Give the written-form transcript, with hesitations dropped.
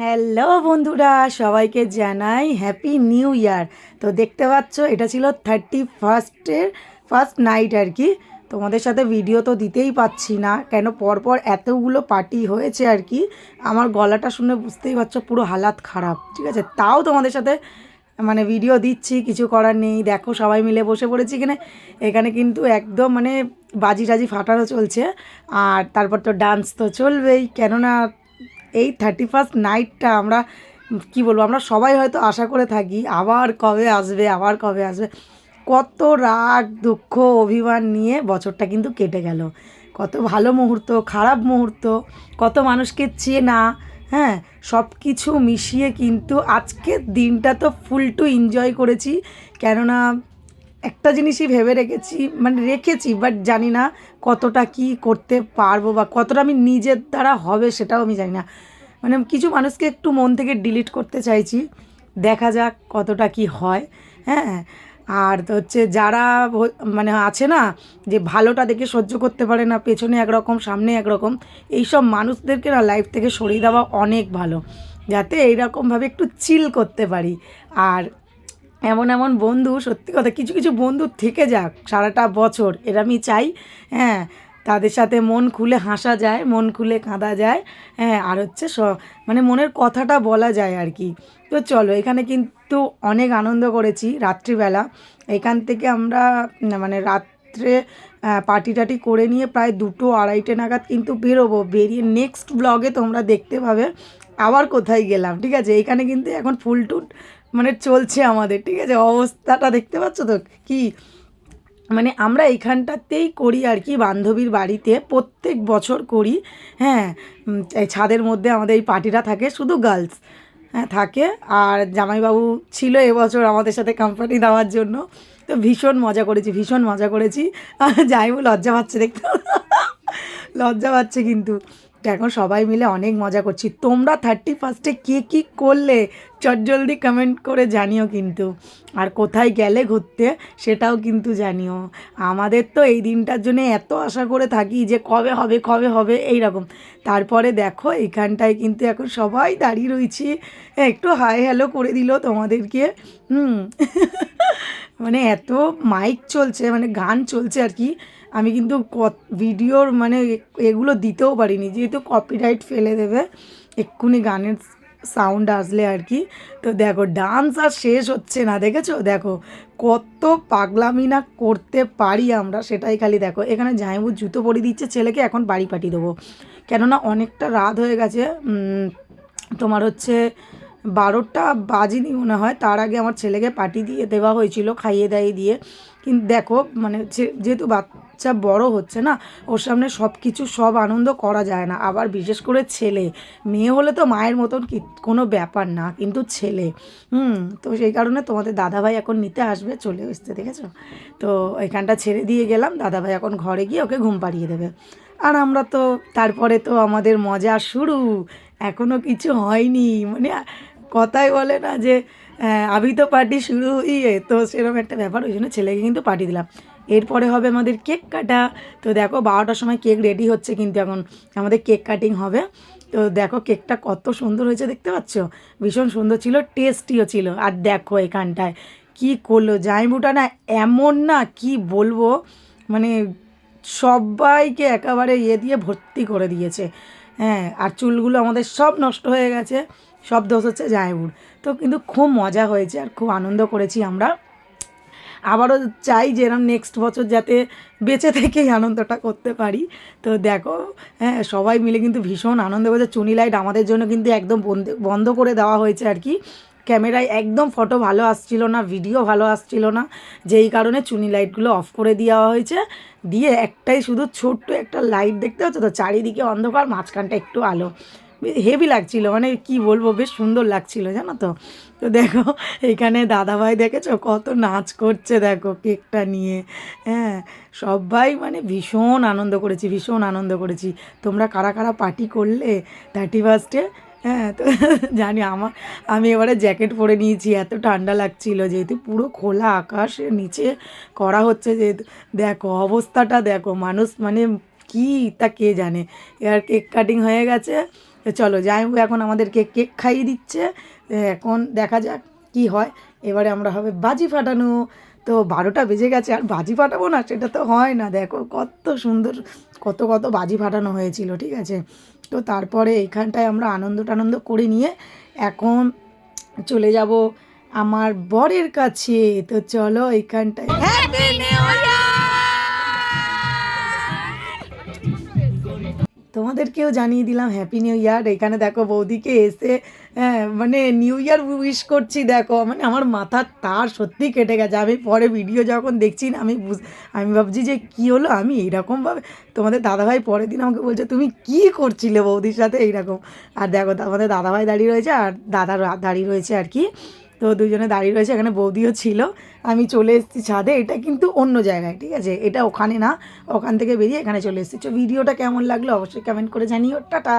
Hello বন্ধুরা, সবাইকে জানাই হ্যাপি নিউ ইয়ার। তো দেখতে পাচ্ছ এটা ছিল 31st ফার্স্ট নাইট আর কি। তোমাদের সাথে ভিডিও তো দিতেই পাচ্ছি না, কেন পরপর এতগুলো পার্টি হয়েছে আর কি। আমার গলাটা শুনে বুঝতেই পারছো পুরো হালাত খারাপ, ঠিক আছে। তাও তোমাদের সাথে মানে ভিডিও দিচ্ছি, কিছু করার নেই। দেখো সবাই মিলে বসে পড়েছি এখানে। এখানে কিন্তু একদম মানে বাজি টাজি ফাটানো চলছে। আর তারপর তো ডান্স তো চলবেই, কেননা এই 31st নাইটটা আমরা কি বলবো, আমরা সবাই হয়তো আশা করে থাকি আবার কবে আসবে, আবার কবে আসবে। কত রাগ দুঃখ অভিমান নিয়ে বছরটা কিন্তু কেটে গেল। কত ভালো মুহূর্ত, খারাপ মুহূর্ত, কত মানুষকে চেনা, হ্যাঁ, সব কিছু মিশিয়ে কিন্তু আজকের দিনটা তো ফুল টু এনজয় করেছি। কেননা একটা জিনিসই ভেবে রেখেছি, মানে রেখেছি, বাট জানি না কতটা কি করতে পারবো বা কতটা আমি নিজের দ্বারা হবে সেটাও আমি জানি না। মানে কিছু মানুষকে একটু মন থেকে ডিলিট করতে চাইছি, দেখা যাক কতটা কি হয়। হ্যাঁ, আর তো হচ্ছে যারা মানে আছে না, যে ভালোটা দেখে সহ্য করতে পারে না, পেছনে একরকম সামনে একরকম, এইসব মানুষদেরকে না লাইফ থেকে সরিয়ে দেওয়া অনেক ভালো, যাতে এইরকমভাবে একটু চিল করতে পারি। আর এমন এমন বন্ধু, সত্যি কথা, কিছু কিছু বন্ধু থেকে যাক সারাটা বছর, এরা আমি চাই। হ্যাঁ, তাদের সাথে মন খুলে হাসা যায়, মন খুলে কাঁদা যায়। হ্যাঁ, আর হচ্ছে মানে মনের কথাটা বলা যায় আর কি। তো চলো, এখানে কিন্তু অনেক আনন্দ করেছি রাত্রিবেলা। এখান থেকে আমরা মানে রাত্রে পার্টি টাটি করে নিয়ে প্রায় 2-2:30 নাগাদ কিন্তু বেরোবো। বেরিয়ে নেক্সট ব্লগে তোমরা দেখতে পাবে আবার কোথায় গেলাম, ঠিক আছে। এইখানে কিন্তু এখন ফুল টুল মানে চলছে আমাদের, ঠিক আছে। অবস্থাটা দেখতে পাচ্ছ তো কি, মানে আমরা এইখানটাতেই করি আর কি, বান্ধবীর বাড়িতে প্রত্যেক বছর করি। হ্যাঁ, এই ছাদের মধ্যে আমাদের এই পার্টিটা থাকে, শুধু গার্লস হ্যাঁ থাকে। আর জামাইবাবু ছিল এবছর আমাদের সাথে কোম্পানি দেওয়ার জন্য। তো ভীষণ মজা করেছি, ভীষণ মজা করেছি। জামাইবাবু লজ্জা পাচ্ছে দেখতে, লজ্জা পাচ্ছে কিন্তু। তো এখন সবাই মিলে অনেক মজা করছি। তোমরা 31স্টে কে কী করলে চটজলদি কমেন্ট করে জানিও কিন্তু। আর কোথায় গেলে ঘুরতে সেটাও কিন্তু জানিও। আমাদের তো এই দিনটার জন্য এত আশা করে থাকি যে কবে হবে, কবে হবে এই রকম। তারপরে দেখো এইখানটায় কিন্তু এখন সবাই দাঁড়িয়ে রয়েছি। একটু হাই হ্যালো করে দিল তোমাদেরকে। হুম। মানে এত মাইক চলছে, মানে গান চলছে আর কি। আমি কিন্তু ভিডিওর মানে এগুলো দিতেও পারিনি, যেহেতু কপিরাইট ফেলে দেবে এক্ষুনি গানের সাউন্ড আসলে আর কি। তো দেখো ডান্স আর শেষ হচ্ছে না, দেখেছো, দেখো কত পাগলামি না করতে পারি আমরা, সেটাই খালি দেখো। এখানে জামাইবু জুতো পরিয়ে দিচ্ছে ছেলেকে, এখন বাড়ি পাঠিয়ে দেবো। কেননা অনেকটা রাত হয়ে গেছে। তোমার হচ্ছে 12টা বাজেনি মনে হয়, তার আগে আমার ছেলেকে পাঠিয়ে দিয়ে দেওয়া হয়েছিল, খাইয়ে দাইয়ে দিয়ে। কিন্তু দেখো মানে যেহেতু বাচ্চা বড় হচ্ছে না, ওর সামনে সব কিছু সব আনন্দ করা যায় না। আবার বিশেষ করে ছেলে, মেয়ে হলে তো মায়ের মতন কোনো ব্যাপার না, কিন্তু ছেলে। তো সেই কারণে তোমাদের দাদাভাই এখন নিতে আসবে, চলে এসছে দেখেছো। তো এখানটা ছেড়ে দিয়ে গেলাম, দাদাভাই এখন ঘরে গিয়ে ওকে ঘুম পাড়িয়ে দেবে। আর আমরা তো তারপরে তো আমাদের মজা শুরু। এখনও কিছু হয়নি, মানে কথাই বলে না যে আভি তো পার্টি শুরু হইয়ে, তো সেরকম একটা ব্যাপার, ওই জন্য ছেলেকে কিন্তু পার্টি দিলাম। এরপরে হবে আমাদের কেক কাটা। তো দেখো 12টার সময় কেক রেডি হচ্ছে, কিন্তু এখন আমাদের কেক কাটিং হবে। তো দেখো কেকটা কত সুন্দর হয়েছে দেখতে পাচ্ছ, ভীষণ সুন্দর ছিল, টেস্টিও ছিল। আর দেখো এখানটায় কি করলো জামাইবুটা না, এমন না কি বলবো, মানে সবাইকে একেবারে দিয়ে ভর্তি করে দিয়েছে। হ্যাঁ, আর চুলগুলো আমাদের সব নষ্ট হয়ে গেছে, সব দোষ হচ্ছে জামাইবুর। তো কিন্তু খুব মজা হয়েছে আর খুব আনন্দ করেছি আমরা। আবারও চাই যে এরম নেক্সট বছর যাতে বেঁচে থেকেই আনন্দটা করতে পারি। তো দেখো, হ্যাঁ, সবাই মিলে কিন্তু ভীষণ আনন্দ করেছে। চুনি লাইট আমাদের জন্য কিন্তু একদম বন্ধ করে দেওয়া হয়েছে আর কি। ক্যামেরায় একদম ফটো ভালো আসছিল না, ভিডিও ভালো আসছিল না, যেই কারণে চুনি লাইটগুলো অফ করে দেওয়া হয়েছে। দিয়ে একটাই শুধু ছোট্ট একটা লাইট দেখতে পাচ্ছ তো, চারিদিকে অন্ধকার, মাঝখানটা একটু আলো, হেভি লাগছিল, মানে কি বলবো, বেশ সুন্দর লাগছিল জানো তো। তো দেখো এখানে দাদাভাই দেখেছো কত নাচ করছে, দেখো কেকটা নিয়ে। হ্যাঁ, সবাই মানে ভীষণ আনন্দ করেছি, ভীষণ আনন্দ করেছি। তোমরা কারা কারা পার্টি করলে 31স্টে? হ্যাঁ, তো জানি আমি এবারে জ্যাকেট পরে নিয়েছি, এত ঠান্ডা লাগছিল, যেহেতু পুরো খোলা আকাশের নিচে করা হচ্ছে, যেহেতু দেখো অবস্থাটা দেখো, মানুষ মানে কি তা কে জানে। এবার কেক কাটিং হয়ে গেছে, তো চলো জামাইবাবু এখন আমাদেরকে কেক খাইয়ে দিচ্ছে। এখন দেখা যাক কি হয়। এবারে আমরা হবে বাজি ফাটানো। তো 12টা বেজে গেছে, আর বাজি ফাটাবো না সেটা তো হয় না। দেখো কত সুন্দর কত কত বাজি ফাটানো হয়েছিল, ঠিক আছে। তো তারপরে এইখানটায় আমরা আনন্দ টানন্দ করে নিয়ে এখন চলে যাব আমার বরের কাছে। তো চলো এইখানটায় তোমাদেরকেও জানিয়ে দিলাম হ্যাপি নিউ ইয়ার। এখানে দেখো বৌদিকে এসে মানে নিউ ইয়ার উইশ করছি। দেখো মানে আমার মাথার তার সত্যি কেটে গেছে। আমি পরে ভিডিও যখন দেখছি না আমি ভাবছি যে কী হলো, আমি এইরকমভাবে তোমাদের দাদাভাই পরের দিন আমাকে বলছে তুমি কী করছিলে বৌদির সাথে এইরকম। আর দেখো আমাদের দাদাভাই দাঁড়িয়ে রয়েছে আর দাদা দাঁড়িয়ে রয়েছে আর কি। তো দুজনে দাঁড়িয়ে রয়েছে, এখানে বৌদিও ছিল। আমি চলে এসেছি ছাদে, এটা কিন্তু অন্য জায়গায়, ঠিক আছে, এটা ওখানে না, ওখান থেকে বেরিয়ে এখানে চলে এসেছি। ভিডিওটা কেমন লাগলো অবশ্যই কমেন্ট করে জানিও। টাটা।